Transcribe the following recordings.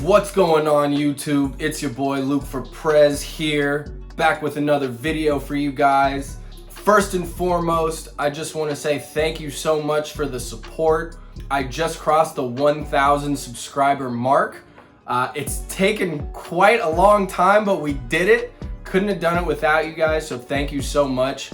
What's going on YouTube? It's your boy Luke for Prez here, back with another video for you guys. First and foremost, I just want to say thank you so much for the support. I just crossed the 1,000 subscriber mark. It's taken quite a long time, but we did it. Couldn't have done it without you guys, so thank you so much.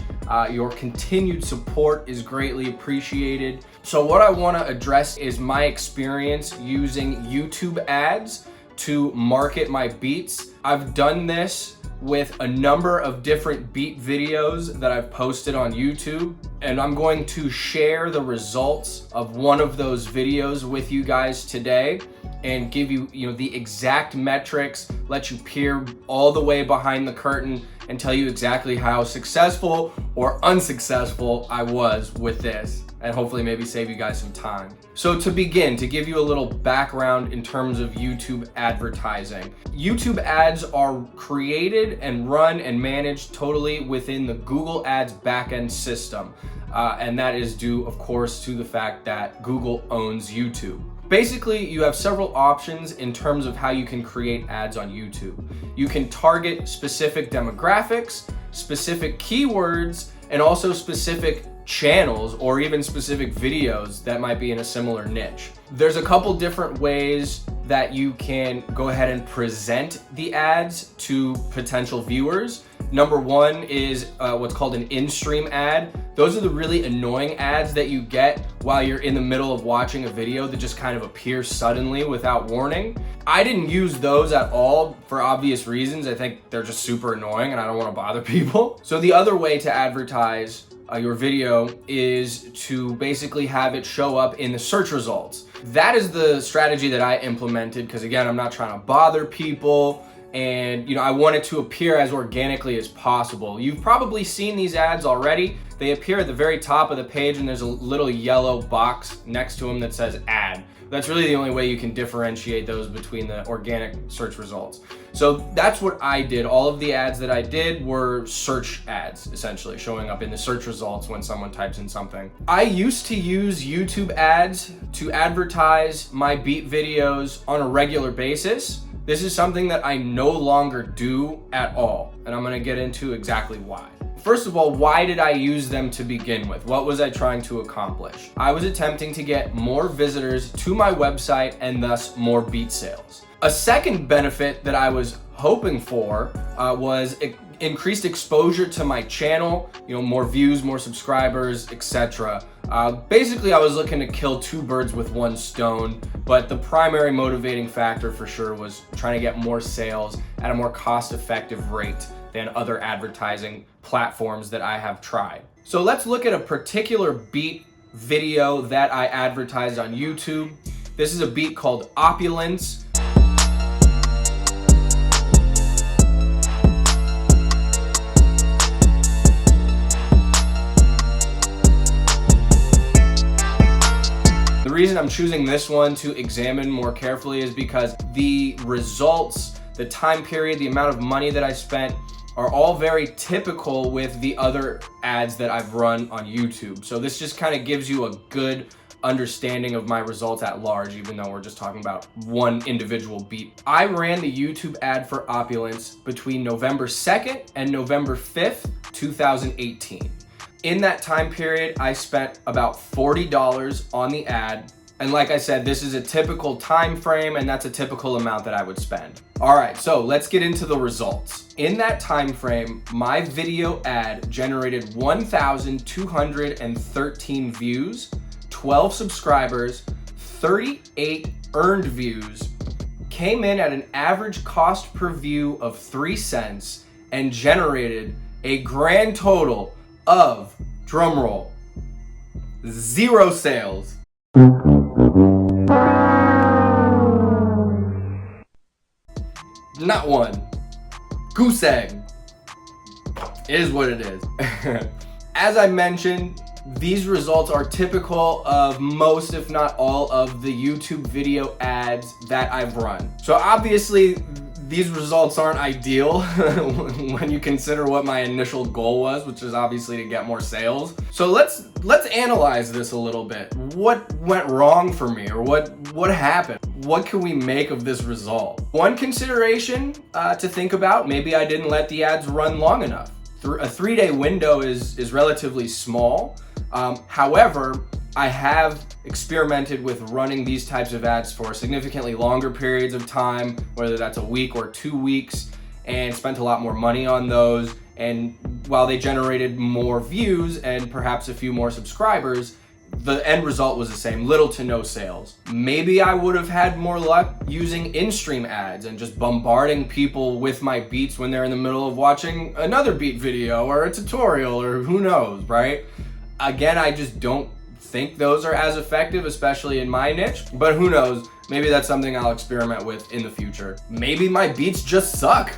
Your continued support is greatly appreciated. So what I want to address is my experience using YouTube ads to market my beats. I've done this with a number of different beat videos that I've posted on YouTube, and I'm going to share the results of one of those videos with you guys today and give you, the exact metrics, let you peer all the way behind the curtain and tell you exactly how successful or unsuccessful I was with this, and hopefully maybe save you guys some time. So to begin, to give you a little background in terms of YouTube advertising. YouTube ads are created and run and managed totally within the Google Ads backend system. And that is due, of course, to the fact that Google owns YouTube. Basically, you have several options in terms of how you can create ads on YouTube. You can target specific demographics, specific keywords, and also specific channels or even specific videos that might be in a similar niche. There's a couple different ways that you can go ahead and present the ads to potential viewers. Number one is what's called an in-stream ad. Those are the really annoying ads that you get while you're in the middle of watching a video that just kind of appear suddenly without warning. I didn't use those at all for obvious reasons. I think they're just super annoying and I don't want to bother people. So the other way to advertise your video is to basically have it show up in the search results. That is the strategy that I implemented because, again, I'm not trying to bother people, and I want it to appear as organically as possible. You've probably seen these ads already. They appear at the very top of the page and there's a little yellow box next to them that says ad. That's really the only way you can differentiate those between the organic search results. So that's what I did. All of the ads that I did were search ads, essentially, showing up in the search results when someone types in something. I used to use YouTube ads to advertise my beat videos on a regular basis. This is something that I no longer do at all, and I'm gonna get into exactly why. First of all, why did I use them to begin with? What was I trying to accomplish? I was attempting to get more visitors to my website and thus more beat sales. A second benefit that I was hoping for was increased exposure to my channel, more views, more subscribers, etc. Basically, I was looking to kill two birds with one stone, but the primary motivating factor for sure was trying to get more sales at a more cost-effective rate than other advertising platforms that I have tried. So let's look at a particular beat video that I advertised on YouTube. This is a beat called Opulence. The reason I'm choosing this one to examine more carefully is because the results, the time period, the amount of money that I spent are all very typical with the other ads that I've run on YouTube. So this just kind of gives you a good understanding of my results at large, even though we're just talking about one individual beat. I ran the YouTube ad for Opulence between November 2nd and November 5th, 2018. In that time period, I spent about $40 on the ad. And like I said, this is a typical time frame, and that's a typical amount that I would spend. All right, so let's get into the results. In that time frame, my video ad generated 1,213 views, 12 subscribers, 38 earned views, came in at an average cost per view of 3 cents, and generated a grand total of, drumroll, 0 sales. Not one. Goose egg. It is what it is. As I mentioned, these results are typical of most, if not all, of the YouTube video ads that I've run. So obviously, these results aren't ideal when you consider what my initial goal was, which is obviously to get more sales. So let's analyze this a little bit. What went wrong for me, or what happened? What can we make of this result? One consideration to think about, maybe I didn't let the ads run long enough. A 3-day window is relatively small. However, I have experimented with running these types of ads for significantly longer periods of time, whether that's a week or 2 weeks, and spent a lot more money on those. And while they generated more views and perhaps a few more subscribers, the end result was the same, little to no sales. Maybe I would have had more luck using in-stream ads and just bombarding people with my beats when they're in the middle of watching another beat video or a tutorial, or who knows, right? Again, I just don't think those are as effective, especially in my niche, but who knows? Maybe that's something I'll experiment with in the future. Maybe my beats just suck.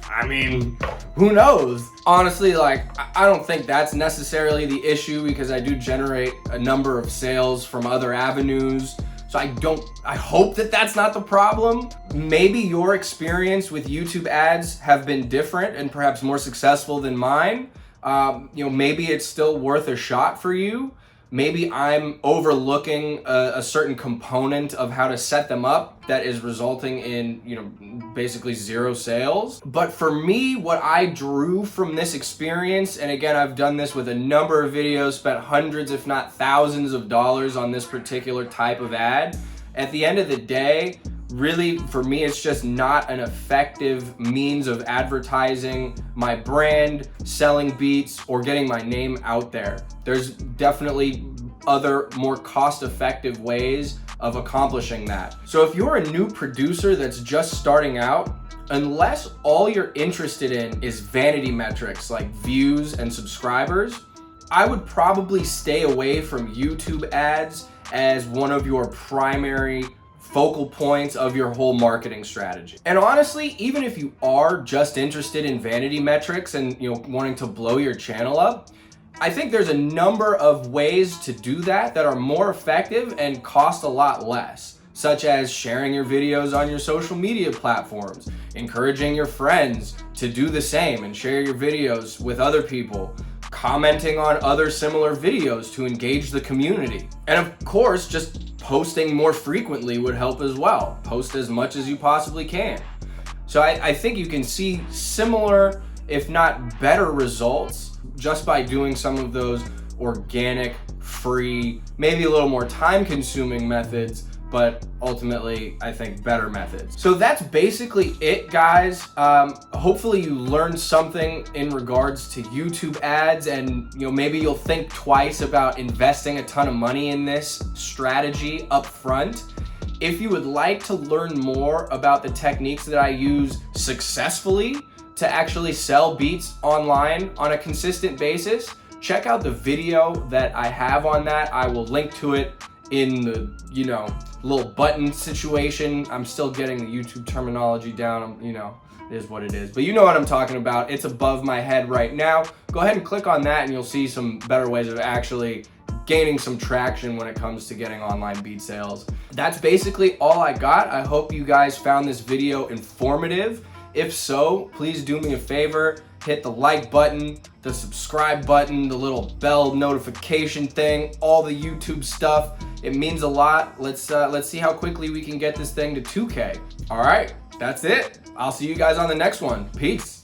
I mean, who knows? Honestly, like, I don't think that's necessarily the issue, because I do generate a number of sales from other avenues. So I hope that that's not the problem. Maybe your experience with YouTube ads have been different and perhaps more successful than mine. Maybe it's still worth a shot for you. Maybe I'm overlooking a certain component of how to set them up that is resulting in, basically zero sales. But for me, what I drew from this experience, and again, I've done this with a number of videos, spent hundreds, if not thousands of dollars on this particular type of ad. At the end of the day, really, for me, it's just not an effective means of advertising my brand, selling beats, or getting my name out there. There's definitely other more cost-effective ways of accomplishing that. So if you're a new producer that's just starting out, unless all you're interested in is vanity metrics like views and subscribers, I would probably stay away from YouTube ads as one of your primary focal points of your whole marketing strategy. And honestly, even if you are just interested in vanity metrics and wanting to blow your channel up, I think there's a number of ways to do that are more effective and cost a lot less, such as sharing your videos on your social media platforms, encouraging your friends to do the same and share your videos with other people, commenting on other similar videos to engage the community. And of course, just posting more frequently would help as well. Post as much as you possibly can. So I think you can see similar, if not better, results just by doing some of those organic, free, maybe a little more time-consuming methods, but ultimately, I think, better methods. So that's basically it, guys. Hopefully you learned something in regards to YouTube ads, and maybe you'll think twice about investing a ton of money in this strategy up front. If you would like to learn more about the techniques that I use successfully to actually sell beats online on a consistent basis, check out the video that I have on that. I will link to it in the, little button situation. I'm still getting the YouTube terminology down. It is what it is. But you know what I'm talking about. It's above my head right now. Go ahead and click on that and you'll see some better ways of actually gaining some traction when it comes to getting online beat sales. That's basically all I got. I hope you guys found this video informative. If so, please do me a favor, hit the like button, the subscribe button, the little bell notification thing, all the YouTube stuff. It means a lot. Let's see how quickly we can get this thing to 2K. All right, that's it. I'll see you guys on the next one. Peace.